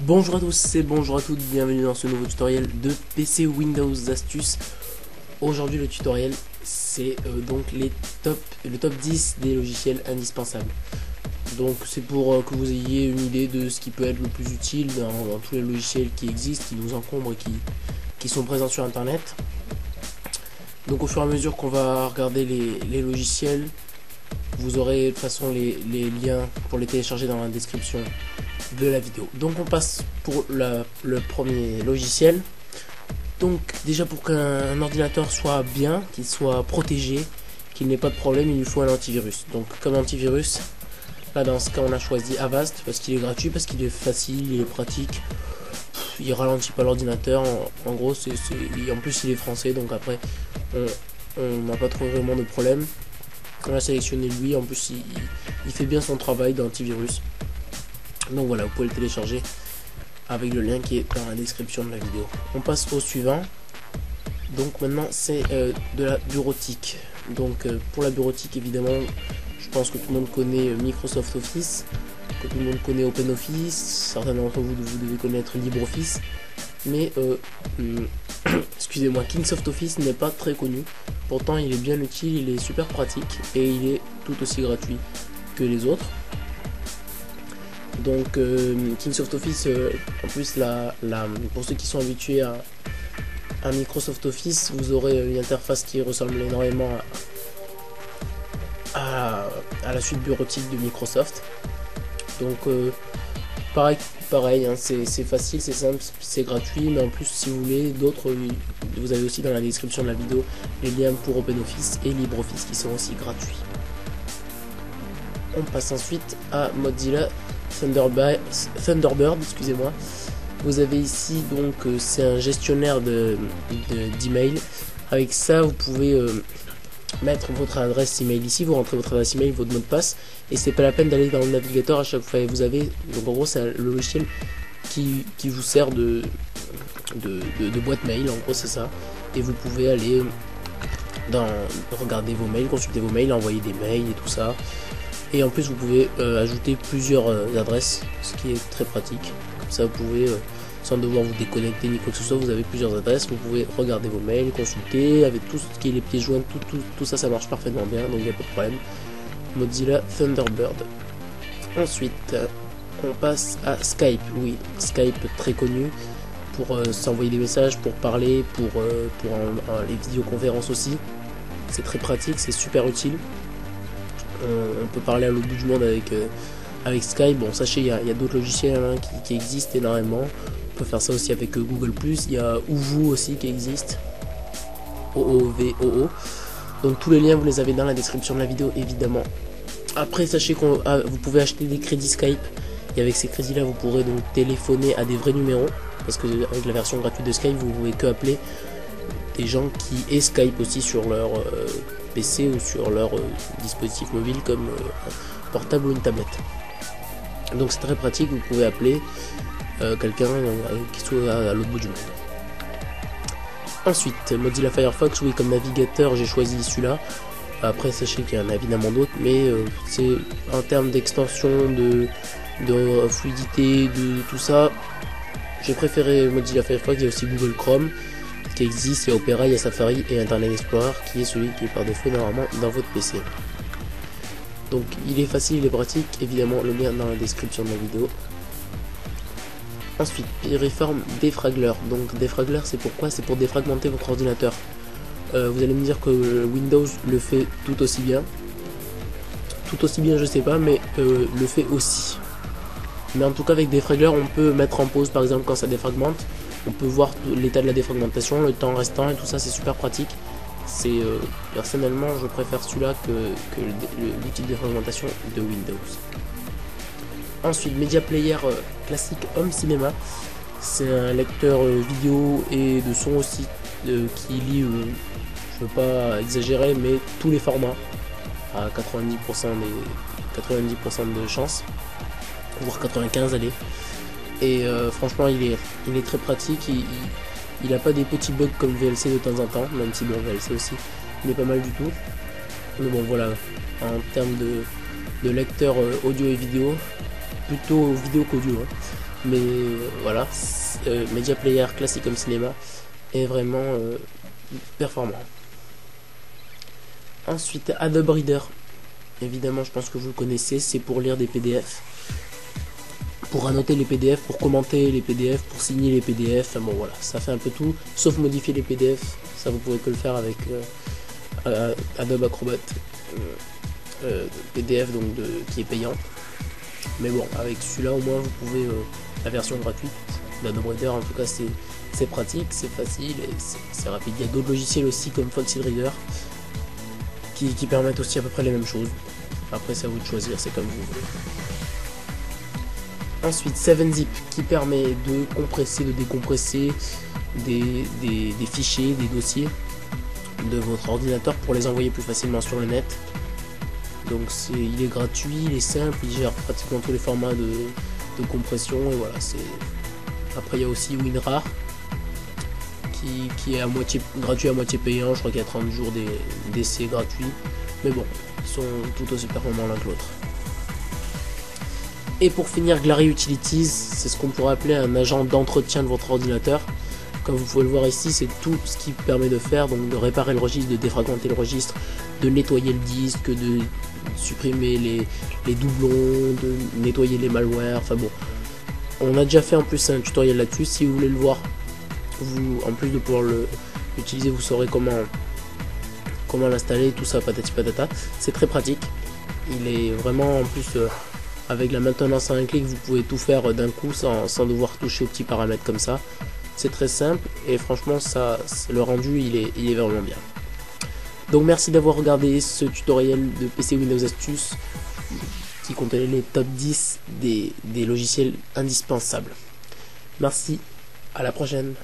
Bonjour à tous et bonjour à toutes, bienvenue dans ce nouveau tutoriel de PC Windows Astuces. Aujourd'hui le tutoriel c'est donc le top 10 des logiciels indispensables. Donc c'est pour que vous ayez une idée de ce qui peut être le plus utile dans tous les logiciels qui existent, qui nous encombrent et qui sont présents sur internet. Donc au fur et à mesure qu'on va regarder les logiciels, vous aurez de toute façon les liens pour les télécharger dans la description de la vidéo. Donc on passe pour le premier logiciel. Donc déjà pour qu'un ordinateur soit bien, qu'il soit protégé, qu'il n'ait pas de problème, il lui faut un antivirus. Donc comme antivirus, là dans ce cas on a choisi Avast parce qu'il est gratuit, parce qu'il est facile, il est pratique, il ralentit pas l'ordinateur. En gros en plus il est français, donc après on n'a pas trop vraiment de problème. On a sélectionné lui, en plus il fait bien son travail d'antivirus. Donc voilà, vous pouvez le télécharger avec le lien qui est dans la description de la vidéo. On passe au suivant. Donc maintenant c'est de la bureautique. Donc pour la bureautique évidemment, je pense que tout le monde connaît Microsoft Office, que tout le monde connaît OpenOffice, certains d'entre vous devez connaître LibreOffice, mais excusez-moi, Kingsoft Office n'est pas très connu. Pourtant il est bien utile, il est super pratique et il est tout aussi gratuit que les autres. Donc Kingsoft Office, en plus pour ceux qui sont habitués à Microsoft Office, vous aurez une interface qui ressemble énormément à la suite bureautique de Microsoft. Donc pareil hein, c'est facile, c'est simple, c'est gratuit, mais en plus si vous voulez d'autres, vous avez aussi dans la description de la vidéo les liens pour OpenOffice et LibreOffice qui sont aussi gratuits. On passe ensuite à Mozilla Thunderbird, excusez-moi. Vous avez ici donc c'est un gestionnaire d'email. Avec ça vous pouvez mettre votre adresse email ici, vous rentrez votre adresse email, votre mot de passe, et c'est pas la peine d'aller dans le navigateur à chaque fois. Vous avez donc en gros c'est le logiciel qui vous sert de boîte mail, en gros c'est ça, et vous pouvez aller regarder vos mails, consulter vos mails, envoyer des mails et tout ça. Et en plus vous pouvez ajouter plusieurs adresses, ce qui est très pratique. Comme ça vous pouvez, sans devoir vous déconnecter ni quoi que ce soit, vous avez plusieurs adresses, vous pouvez regarder vos mails, consulter, avec tout ce qui est les pieds joints, tout ça, ça marche parfaitement bien, donc il n'y a pas de problème. Mozilla Thunderbird. Ensuite, on passe à Skype. Oui, Skype très connu pour s'envoyer des messages, pour parler, pour les vidéoconférences aussi. C'est très pratique, c'est super utile. On peut parler à l'autre bout du monde avec Skype. Bon, sachez, il y a d'autres logiciels hein, qui existent énormément. On peut faire ça aussi avec Google+. Il y a Oovo aussi qui existe. OOVOO. Donc tous les liens, vous les avez dans la description de la vidéo, évidemment. Après, sachez que vous pouvez acheter des crédits Skype. Et avec ces crédits-là, vous pourrez donc téléphoner à des vrais numéros. Parce que avec la version gratuite de Skype, vous pouvez que appeler des gens qui aient Skype aussi sur leur PC ou sur leur dispositif mobile comme un portable ou une tablette. Donc c'est très pratique, vous pouvez appeler quelqu'un qui soit à l'autre bout du monde. Ensuite, Mozilla Firefox, oui, comme navigateur j'ai choisi celui-là. Après sachez qu'il y en a évidemment d'autres, mais c'est en termes d'extension, de fluidité, de tout ça, j'ai préféré Mozilla Firefox. Il y a aussi Google Chrome qui existe, il y a Opera, il y a Safari et Internet Explorer qui est celui qui est par défaut normalement dans votre PC. Donc il est facile, il est pratique, évidemment le lien dans la description de la vidéo. Ensuite, Piriform Defraggler. Donc Defraggler c'est pourquoi? C'est pour défragmenter votre ordinateur. Vous allez me dire que Windows le fait tout aussi bien. Tout aussi bien je sais pas, mais le fait aussi. Mais en tout cas avec Defraggler on peut mettre en pause par exemple quand ça défragmente. On peut voir l'état de la défragmentation, le temps restant et tout ça, c'est super pratique. C'est personnellement je préfère celui-là que l'outil de défragmentation de Windows. Ensuite, Media Player classique Home Cinema. C'est un lecteur vidéo et de son aussi qui lit, je veux pas exagérer, mais tous les formats à 90% de chance, voire 95 allez. Et franchement il est très pratique, il a pas des petits bugs comme VLC de temps en temps, même si bon VLC aussi il est pas mal du tout. Mais bon voilà, en termes de lecteur audio et vidéo, plutôt vidéo qu'audio, hein. mais voilà, Media Player classique comme cinéma est vraiment performant. Ensuite, Adobe Reader, évidemment je pense que vous le connaissez, c'est pour lire des PDF, pour annoter les PDF, pour commenter les PDF, pour signer les PDF, enfin bon voilà, ça fait un peu tout, sauf modifier les PDF, ça vous pouvez que le faire avec Adobe Acrobat PDF donc qui est payant. Mais bon, avec celui-là au moins vous pouvez, la version gratuite d'Adobe Reader en tout cas c'est pratique, c'est facile et c'est rapide. Il y a d'autres logiciels aussi comme Foxy Reader qui permettent aussi à peu près les mêmes choses. Après c'est à vous de choisir, c'est comme vous voulez. Ensuite 7-Zip qui permet de compresser, de décompresser des fichiers, des dossiers de votre ordinateur pour les envoyer plus facilement sur le net. Donc il est gratuit, il est simple, il gère pratiquement tous les formats de compression et voilà. Après il y a aussi WinRAR qui est à moitié gratuit, à moitié payant. Je crois qu'il y a 30 jours d'essai gratuit, mais bon, ils sont tout aussi performants l'un que l'autre. Et pour finir, Glary Utilities, c'est ce qu'on pourrait appeler un agent d'entretien de votre ordinateur. Comme vous pouvez le voir ici, c'est tout ce qui permet de faire, donc de réparer le registre, de défragmenter le registre, de nettoyer le disque, de supprimer les doublons, de nettoyer les malwares, enfin bon. On a déjà fait en plus un tutoriel là-dessus, si vous voulez le voir, vous, en plus de pouvoir l'utiliser, vous saurez comment l'installer, tout ça, patati patata. C'est très pratique, il est vraiment en plus... avec la maintenance à un clic, vous pouvez tout faire d'un coup sans devoir toucher aux petits paramètres comme ça. C'est très simple et franchement, le rendu il est vraiment bien. Donc merci d'avoir regardé ce tutoriel de PC Windows Astuces qui contenait les top 10 des logiciels indispensables. Merci, à la prochaine.